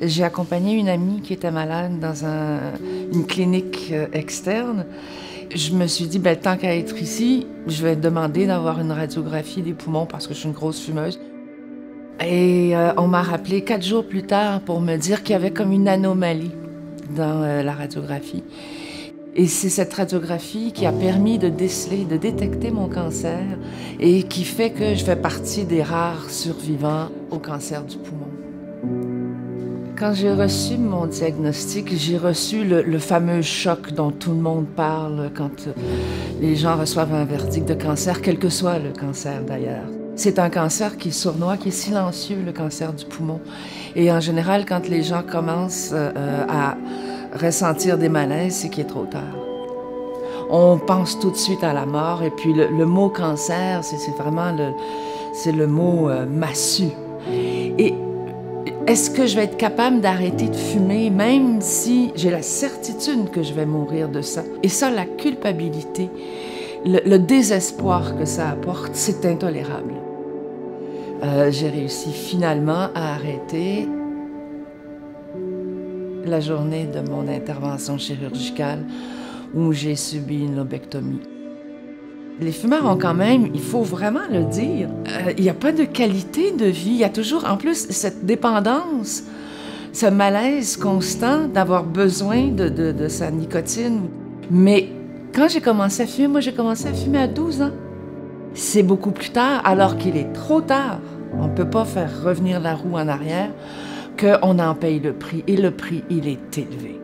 J'ai accompagné une amie qui était malade dans une clinique externe. Je me suis dit, tant qu'à être ici, je vais demander d'avoir une radiographie des poumons parce que je suis une grosse fumeuse. Et on m'a rappelé 4 jours plus tard pour me dire qu'il y avait comme une anomalie dans la radiographie. Et c'est cette radiographie qui a permis de déceler, de détecter mon cancer et qui fait que je fais partie des rares survivants au cancer du poumon. Quand j'ai reçu mon diagnostic, j'ai reçu le fameux choc dont tout le monde parle quand les gens reçoivent un verdict de cancer, quel que soit le cancer d'ailleurs. C'est un cancer qui est sournois, qui est silencieux, le cancer du poumon. Et en général, quand les gens commencent à ressentir des malaises, c'est qu'il est trop tard. On pense tout de suite à la mort, et puis le mot cancer, c'est vraiment le mot massue. Et est-ce que je vais être capable d'arrêter de fumer, même si j'ai la certitude que je vais mourir de ça? Et ça, la culpabilité, le désespoir que ça apporte, c'est intolérable. J'ai réussi finalement à arrêter la journée de mon intervention chirurgicale où j'ai subi une lobectomie. Les fumeurs ont quand même, il faut vraiment le dire, il n'y a pas de qualité de vie. Il y a toujours, en plus, cette dépendance, ce malaise constant d'avoir besoin de sa nicotine. Mais quand j'ai commencé à fumer, moi j'ai commencé à fumer à 12 ans. C'est beaucoup plus tard, alors qu'il est trop tard. On ne peut pas faire revenir la roue en arrière, qu'on en paye le prix. Et le prix, il est élevé.